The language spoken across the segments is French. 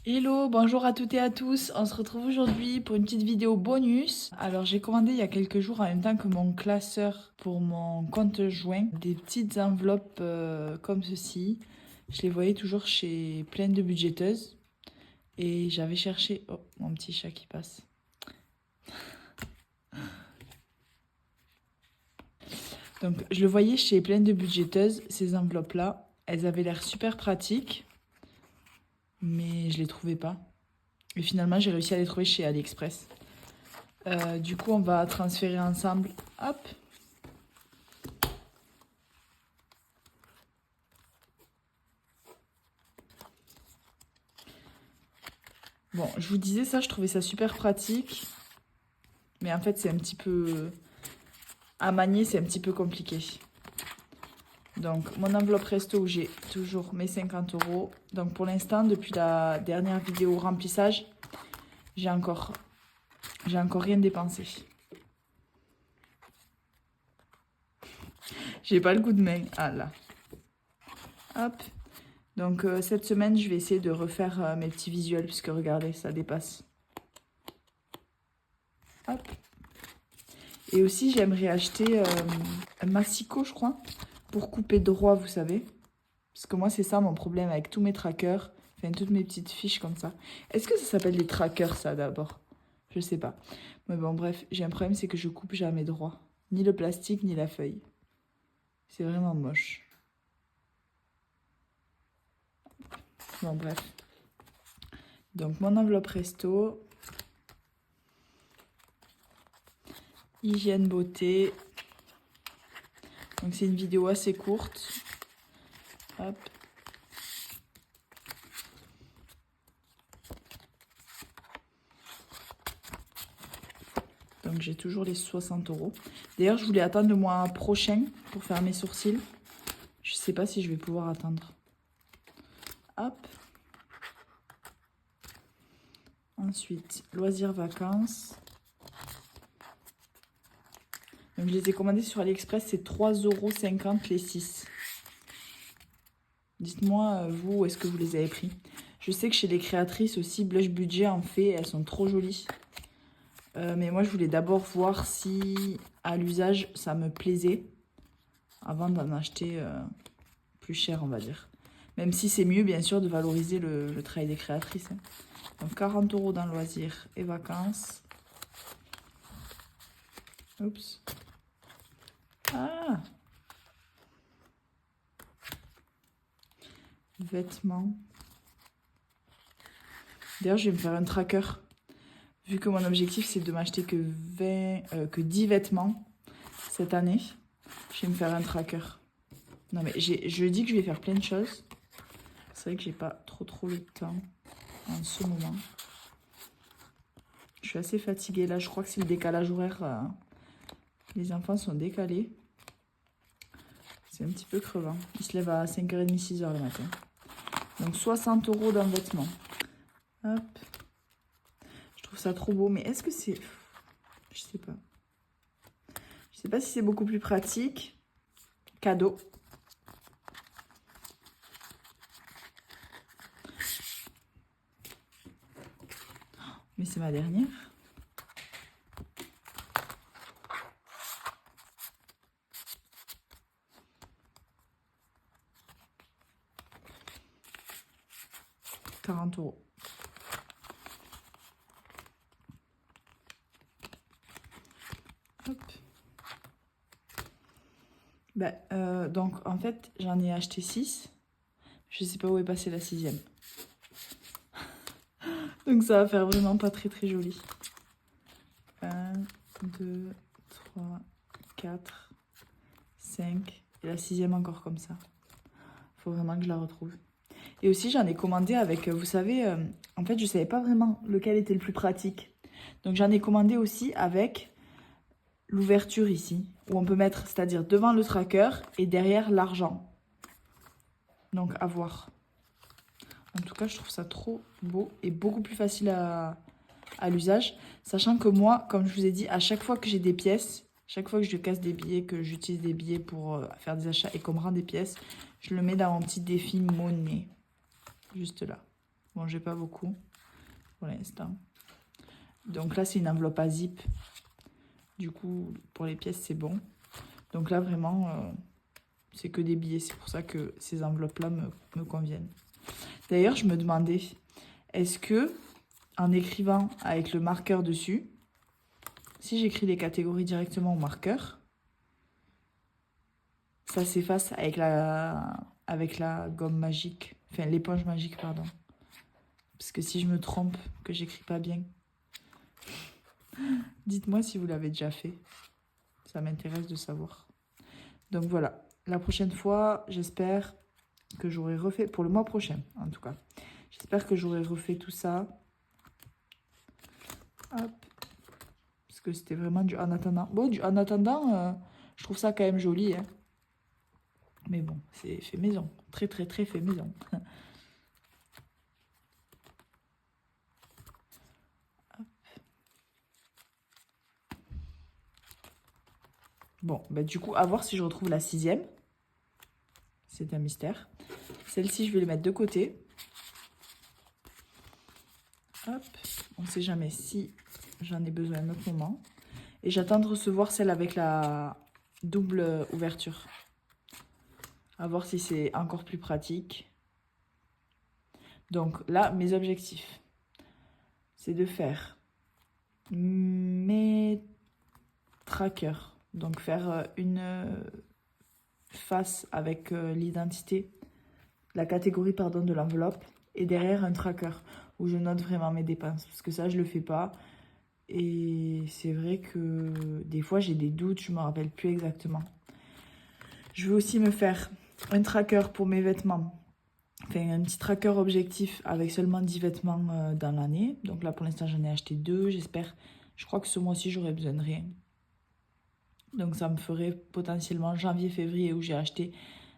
Hello, bonjour à toutes et à tous. On se retrouve aujourd'hui pour une petite vidéo bonus. Alors j'ai commandé il y a quelques jours en même temps que mon classeur pour mon compte joint des petites enveloppes comme ceci. Je les voyais toujours chez plein de budgeteuses et j'avais cherché... Oh, mon petit chat qui passe. Donc je le voyais chez plein de budgeteuses, ces enveloppes-là. Elles avaient l'air super pratiques, mais je les trouvais pas. Et finalement j'ai réussi à les trouver chez AliExpress. Du coup, on va transférer ensemble. Hop. Bon, je vous disais ça, je trouvais ça super pratique. Mais en fait, c'est un petit peu... À manier, c'est un petit peu compliqué. Donc, mon enveloppe resto où j'ai toujours mes 50 €. Donc, pour l'instant, depuis la dernière vidéo remplissage, j'ai encore rien dépensé. J'ai pas le coup de main. Ah là. Hop. Donc, cette semaine, je vais essayer de refaire mes petits visuels, puisque regardez, ça dépasse. Hop. Et aussi, j'aimerais acheter un massicot, je crois, pour couper droit, vous savez. Parce que moi, c'est ça mon problème avec tous mes trackers. Enfin, toutes mes petites fiches comme ça. Est-ce que ça s'appelle des trackers, ça, d'abord? Je sais pas. Mais bon, bref, j'ai un problème, c'est que je coupe jamais droit. Ni le plastique, ni la feuille. C'est vraiment moche. Bon, bref. Donc, mon enveloppe resto. Hygiène beauté. Donc, c'est une vidéo assez courte. Hop. Donc j'ai toujours les 60 €. D'ailleurs, je voulais attendre le mois prochain pour faire mes sourcils. Je sais pas si je vais pouvoir attendre. Hop. Ensuite, loisirs vacances. Donc je les ai commandés sur AliExpress, c'est 3,50 € les 6. Dites-moi, vous, où est-ce que vous les avez pris? Je sais que chez les créatrices aussi, Blush Budget en fait, elles sont trop jolies. Mais moi, je voulais d'abord voir si, à l'usage, ça me plaisait. Avant d'en acheter plus cher, on va dire. Même si c'est mieux, bien sûr, de valoriser le travail des créatrices. Hein. Donc, 40 € dans loisirs et vacances. Oups. Ah! Vêtements. D'ailleurs, je vais me faire un tracker. Vu que mon objectif, c'est de m'acheter que 10 vêtements cette année, je vais me faire un tracker. Non, mais je dis que je vais faire plein de choses. C'est vrai que j'ai pas trop le temps en ce moment. Je suis assez fatiguée. Là, je crois que c'est le décalage horaire. Les enfants sont décalés. C'est un petit peu crevant. Ils se lèvent à 5h30, 6h le matin. Donc 60 € d'un vêtement. Hop. Je trouve ça trop beau. Mais est-ce que c'est... Je sais pas. Je sais pas si c'est beaucoup plus pratique. Cadeau. Mais c'est ma dernière. « 40 €. Hop. Donc, en fait, j'en ai acheté 6. Je sais pas où est passée la 6e. Donc, ça va faire vraiment pas très joli. 1, 2, 3, 4, 5. Et la 6e encore comme ça. Faut vraiment que je la retrouve. Et aussi, j'en ai commandé avec, vous savez, en fait, je savais pas vraiment lequel était le plus pratique. Donc, j'en ai commandé aussi avec l'ouverture ici, où on peut mettre, c'est-à-dire devant le tracker et derrière l'argent. Donc, à voir. En tout cas, je trouve ça trop beau et beaucoup plus facile à l'usage. Sachant que moi, comme je vous ai dit, à chaque fois que j'ai des pièces, chaque fois que je casse des billets, que j'utilise des billets pour faire des achats et qu'on me rend des pièces, je le mets dans mon petit défi monnaie. Juste là. Bon, j'ai pas beaucoup pour l'instant. Donc là, c'est une enveloppe à zip. Du coup, pour les pièces, c'est bon. Donc là, vraiment, c'est que des billets. C'est pour ça que ces enveloppes-là me conviennent. D'ailleurs, je me demandais, est-ce que, en écrivant avec le marqueur dessus, si j'écris les catégories directement au marqueur, ça s'efface avec la gomme magique. Enfin, l'éponge magique, pardon. Parce que si je me trompe, que j'écris pas bien, dites-moi si vous l'avez déjà fait. Ça m'intéresse de savoir. Donc voilà. La prochaine fois, j'espère que j'aurai refait, pour le mois prochain en tout cas, j'espère que j'aurai refait tout ça. Hop. Parce que c'était vraiment du en attendant. Bon, du en attendant, je trouve ça quand même joli. Hein. Mais bon, c'est fait maison. Très, très, très fait maison. Bon, bah du coup, à voir si je retrouve la 6e. C'est un mystère. Celle-ci, je vais les mettre de côté. Hop. On ne sait jamais si j'en ai besoin à un autre moment. Et j'attends de recevoir celle avec la double ouverture. À voir si c'est encore plus pratique. Donc là, mes objectifs, c'est de faire mes trackers. Donc faire une face avec l'identité, la catégorie pardon, de l'enveloppe. Et derrière un tracker où je note vraiment mes dépenses. Parce que ça, je le fais pas. Et c'est vrai que des fois, j'ai des doutes, je me rappelle plus exactement. Je vais aussi me faire un tracker pour mes vêtements. Enfin, un petit tracker objectif avec seulement 10 vêtements dans l'année. Donc là, pour l'instant, j'en ai acheté 2. J'espère, je crois que ce mois-ci, j'aurai besoin de rien. Donc ça me ferait potentiellement janvier, février où j'ai acheté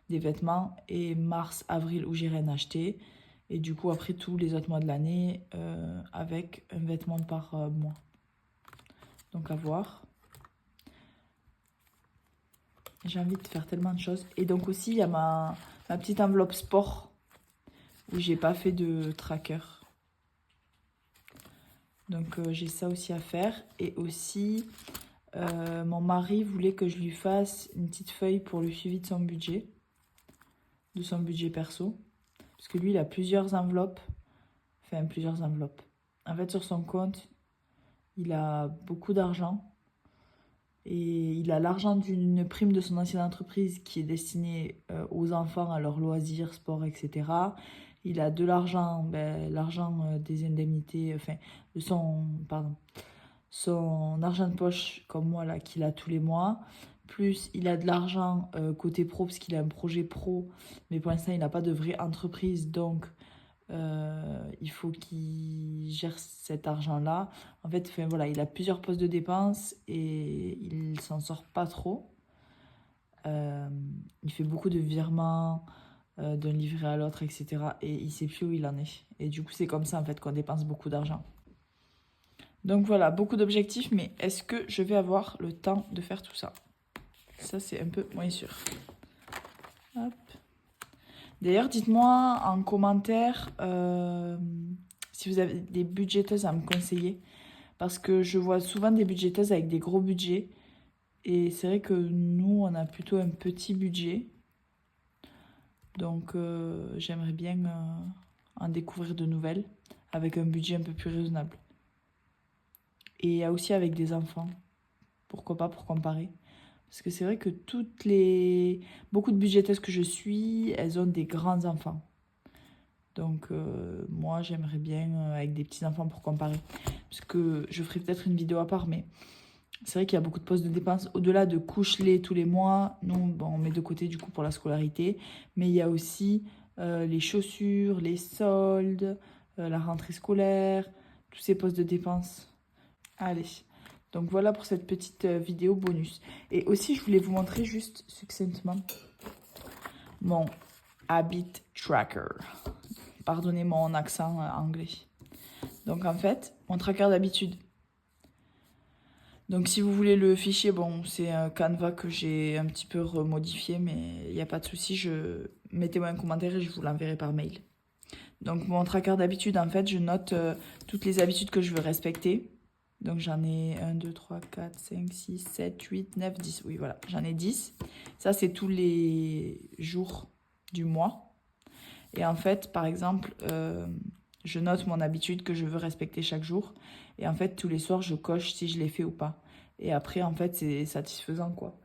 des vêtements et mars, avril où j'ai rien acheté. Et du coup, après tous les autres mois de l'année, avec un vêtement par mois. Donc à voir. J'ai envie de faire tellement de choses. Et donc aussi, il y a ma petite enveloppe sport où j'ai pas fait de tracker. Donc j'ai ça aussi à faire. Et aussi, mon mari voulait que je lui fasse une petite feuille pour le suivi de son budget perso. Parce que lui, il a plusieurs enveloppes. Enfin, plusieurs enveloppes. En fait, sur son compte, il a beaucoup d'argent. Et il a l'argent d'une prime de son ancienne entreprise qui est destinée aux enfants, à leurs loisirs, sport, etc. Il a de l'argent, l'argent des indemnités, enfin, de son argent de poche, comme moi, là, qu'il a tous les mois. Plus, il a de l'argent côté pro, parce qu'il a un projet pro, mais pour l'instant, il n'a pas de vraie entreprise, donc il faut qu'il gère cet argent-là. En fait, enfin, voilà, il a plusieurs postes de dépenses et il s'en sort pas trop. Il fait beaucoup de virements d'un livret à l'autre, etc. Et il sait plus où il en est. Et du coup, c'est comme ça en fait qu'on dépense beaucoup d'argent. Donc voilà, beaucoup d'objectifs, mais est-ce que je vais avoir le temps de faire tout ça? Ça, c'est un peu moins sûr. Hop. D'ailleurs, dites-moi en commentaire si vous avez des budgeteuses à me conseiller. Parce que je vois souvent des budgeteuses avec des gros budgets. Et c'est vrai que nous, on a plutôt un petit budget. Donc, j'aimerais bien en découvrir de nouvelles avec un budget un peu plus raisonnable. Et aussi avec des enfants. Pourquoi pas, pour comparer. Parce que c'est vrai que beaucoup de budgeteuses que je suis, elles ont des grands enfants. Donc moi, j'aimerais bien avec des petits-enfants pour comparer. Parce que je ferai peut-être une vidéo à part, mais c'est vrai qu'il y a beaucoup de postes de dépenses. Au-delà de couche-lait tous les mois, nous, bon, on met de côté du coup pour la scolarité. Mais il y a aussi les chaussures, les soldes, la rentrée scolaire, tous ces postes de dépenses. Allez, donc voilà pour cette petite vidéo bonus. Et aussi, je voulais vous montrer juste succinctement mon habit tracker. Pardonnez mon accent anglais. Donc en fait, mon tracker d'habitude. Donc si vous voulez le fichier, bon, c'est un Canva que j'ai un petit peu remodifié, mais il n'y a pas de souci. Mettez-moi un commentaire et je vous l'enverrai par mail. Donc mon tracker d'habitude, en fait, je note toutes les habitudes que je veux respecter. Donc j'en ai 1, 2, 3, 4, 5, 6, 7, 8, 9, 10. Oui, voilà, j'en ai 10. Ça, c'est tous les jours du mois. Et en fait, par exemple, je note mon habitude que je veux respecter chaque jour. Et en fait, tous les soirs, je coche si je l'ai fait ou pas. Et après, en fait, c'est satisfaisant, quoi.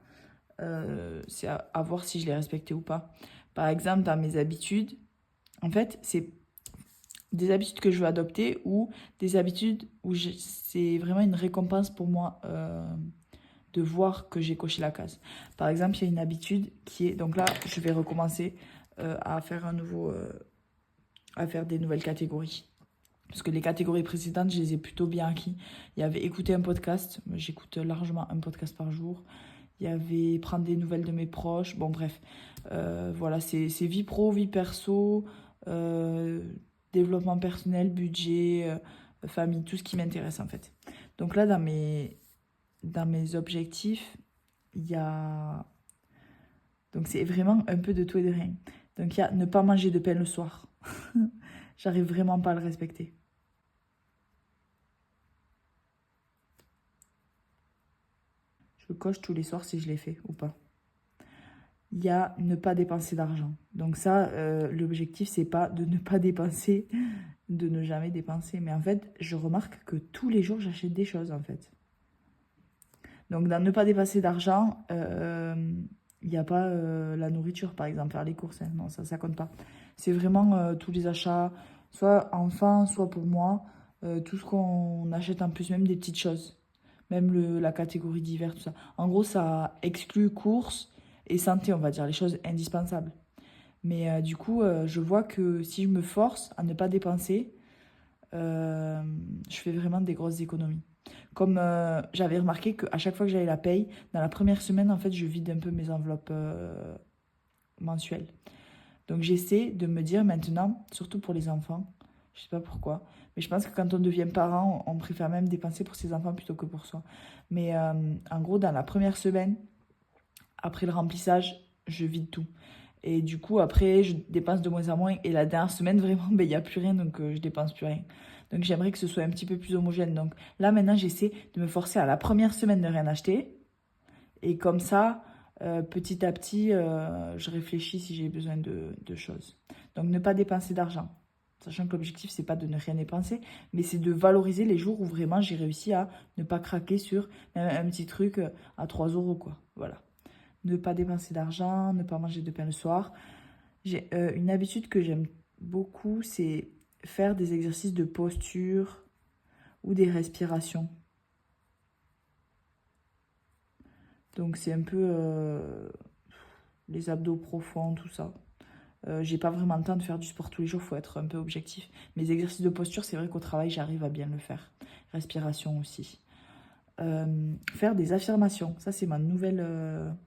C'est à voir si je l'ai respecté ou pas. Par exemple, dans mes habitudes, en fait, c'est des habitudes que je veux adopter ou des habitudes où c'est vraiment une récompense pour moi de voir que j'ai coché la case. Par exemple, il y a une habitude qui est... Donc là, je vais recommencer à faire à faire des nouvelles catégories. Parce que les catégories précédentes, je les ai plutôt bien acquis. Il y avait écouter un podcast. J'écoute largement un podcast par jour. Il y avait prendre des nouvelles de mes proches. Bon, bref. Voilà, c'est vie pro, vie perso, développement personnel, budget, famille, tout ce qui m'intéresse en fait. Donc là, dans mes objectifs, il y a... Donc c'est vraiment un peu de tout et de rien. Donc il y a ne pas manger de pain le soir. J'arrive vraiment pas à le respecter. Je coche tous les soirs si je l'ai fait ou pas. Il y a ne pas dépenser d'argent. Donc ça, l'objectif, c'est pas de ne pas dépenser, de ne jamais dépenser. Mais en fait, je remarque que tous les jours, j'achète des choses, en fait. Donc, dans ne pas dépenser d'argent, il n'y a pas la nourriture, par exemple, faire les courses. Hein. Non, ça compte pas. C'est vraiment tous les achats, soit enfants, soit pour moi, tout ce qu'on achète en plus, même des petites choses. Même la catégorie d'hiver, tout ça. En gros, ça exclut courses et santé, on va dire, les choses indispensables. Mais du coup, je vois que si je me force à ne pas dépenser, euh, je fais vraiment des grosses économies. Comme j'avais remarqué qu'à chaque fois que j'avais la paye, dans la première semaine, en fait, je vide un peu mes enveloppes mensuelles. Donc j'essaie de me dire maintenant, surtout pour les enfants, je sais pas pourquoi, mais je pense que quand on devient parent, on préfère même dépenser pour ses enfants plutôt que pour soi. Mais en gros, dans la première semaine, après le remplissage, je vide tout. Et du coup, après, je dépense de moins en moins. Et la dernière semaine, vraiment, ben, il n'y a plus rien, donc je dépense plus rien. Donc j'aimerais que ce soit un petit peu plus homogène. Donc là, maintenant, j'essaie de me forcer à la première semaine de rien acheter. Et comme ça, petit à petit, je réfléchis si j'ai besoin de choses. Donc ne pas dépenser d'argent. Sachant que l'objectif, c'est pas de ne rien dépenser, mais c'est de valoriser les jours où vraiment j'ai réussi à ne pas craquer sur un petit truc à 3 euros, quoi. Voilà. Ne pas dépenser d'argent, ne pas manger de pain le soir. J'ai une habitude que j'aime beaucoup, c'est faire des exercices de posture ou des respirations. Donc c'est un peu les abdos profonds, tout ça. J'ai pas vraiment le temps de faire du sport tous les jours, faut être un peu objectif. Mes exercices de posture, c'est vrai qu'au travail, j'arrive à bien le faire. Respiration aussi. Faire des affirmations, ça c'est ma nouvelle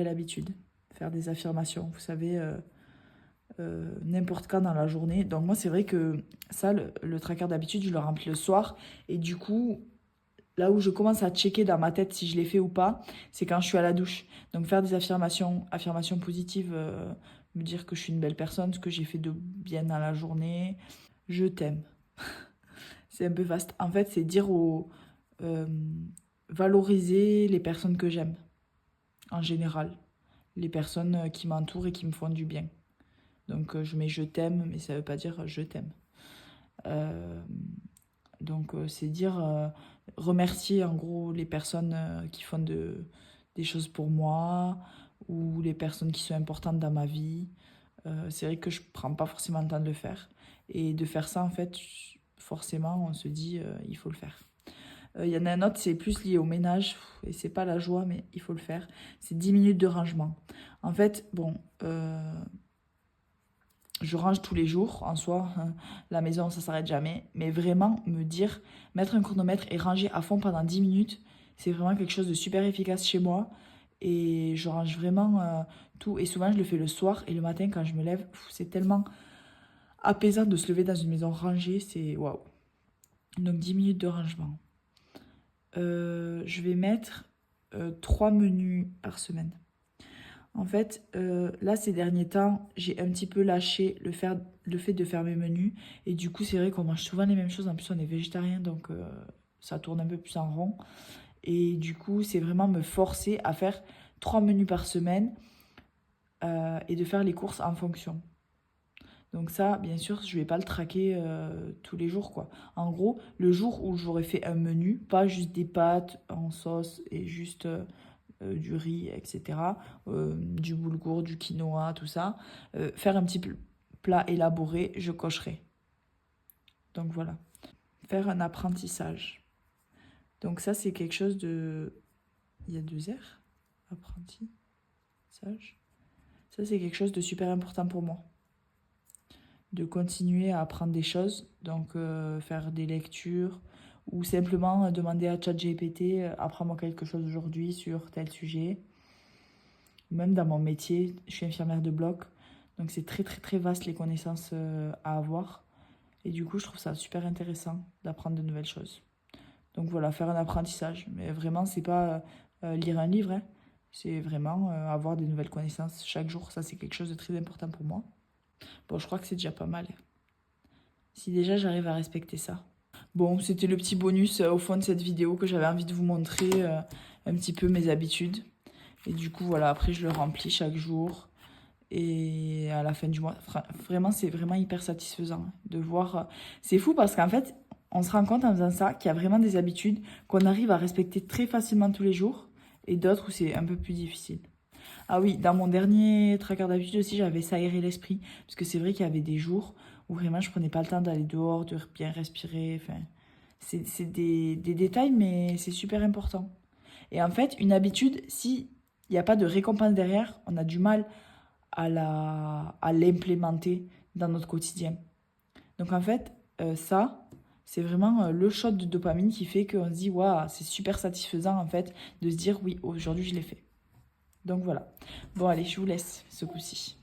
habitude. Faire des affirmations, vous savez, n'importe quand dans la journée. Donc moi, c'est vrai que ça, le tracker d'habitude, je le remplis le soir. Et du coup, là où je commence à checker dans ma tête si je l'ai fait ou pas, c'est quand je suis à la douche. Donc faire des affirmations positives, me dire que je suis une belle personne, ce que j'ai fait de bien dans la journée. Je t'aime. C'est un peu vaste. En fait, c'est dire euh, valoriser les personnes que j'aime, en général. Les personnes qui m'entourent et qui me font du bien. Donc je mets je t'aime, mais ça veut pas dire je t'aime. Euh, donc c'est dire remercier en gros les personnes qui font des choses pour moi ou les personnes qui sont importantes dans ma vie. C'est vrai que je prends pas forcément le temps de le faire. Et de faire ça, en fait, forcément, on se dit il faut le faire. Il y en a un autre, c'est plus lié au ménage, et c'est pas la joie, mais il faut le faire. C'est 10 minutes de rangement. En fait, bon, je range tous les jours, en soi, hein, la maison, ça s'arrête jamais. Mais vraiment, me dire, mettre un chronomètre et ranger à fond pendant 10 minutes, c'est vraiment quelque chose de super efficace chez moi. Et je range vraiment tout. Et souvent, je le fais le soir et le matin, quand je me lève, c'est tellement apaisant de se lever dans une maison rangée, c'est waouh. Donc 10 minutes de rangement. Je vais mettre 3 menus par semaine. En fait, là, ces derniers temps, j'ai un petit peu lâché le fait de faire mes menus. Et du coup, c'est vrai qu'on mange souvent les mêmes choses. En plus, on est végétarien, donc ça tourne un peu plus en rond. Et du coup, c'est vraiment me forcer à faire 3 menus par semaine et de faire les courses en fonction. Donc ça, bien sûr, je vais pas le traquer tous les jours, quoi. En gros, le jour où j'aurais fait un menu, pas juste des pâtes en sauce et juste du riz, etc., du boulgour, du quinoa, tout ça, faire un petit plat élaboré, je cocherai. Donc voilà. Faire un apprentissage. Donc ça, c'est quelque chose de... Il y a 2 R. Apprentissage. Ça, c'est quelque chose de super important pour moi. De continuer à apprendre des choses, donc faire des lectures ou simplement demander à ChatGPT, apprends-moi quelque chose aujourd'hui sur tel sujet. Même dans mon métier, je suis infirmière de bloc, donc c'est très très très vaste les connaissances à avoir. Et du coup, je trouve ça super intéressant d'apprendre de nouvelles choses. Donc voilà, faire un apprentissage. Mais vraiment, c'est pas lire un livre, hein. C'est vraiment avoir des nouvelles connaissances chaque jour. Ça, c'est quelque chose de très important pour moi. Bon, je crois que c'est déjà pas mal. Si déjà j'arrive à respecter ça. Bon, c'était le petit bonus au fond de cette vidéo que j'avais envie de vous montrer un petit peu mes habitudes. Et du coup, voilà, après je le remplis chaque jour. Et à la fin du mois, vraiment, c'est vraiment hyper satisfaisant de voir. C'est fou parce qu'en fait, on se rend compte en faisant ça qu'il y a vraiment des habitudes qu'on arrive à respecter très facilement tous les jours et d'autres où c'est un peu plus difficile. Ah oui, dans mon dernier tracker d'habitude aussi, j'avais s'aérer l'esprit. Parce que c'est vrai qu'il y avait des jours où vraiment je prenais pas le temps d'aller dehors, de bien respirer. Enfin, c'est des détails, mais c'est super important. Et en fait, une habitude, s'il n'y a pas de récompense derrière, on a du mal à l'implémenter dans notre quotidien. Donc en fait, ça, c'est vraiment le shot de dopamine qui fait qu'on se dit, waouh, c'est super satisfaisant en fait de se dire, oui, aujourd'hui je l'ai fait. Donc voilà. Bon, allez, je vous laisse ce coup-ci.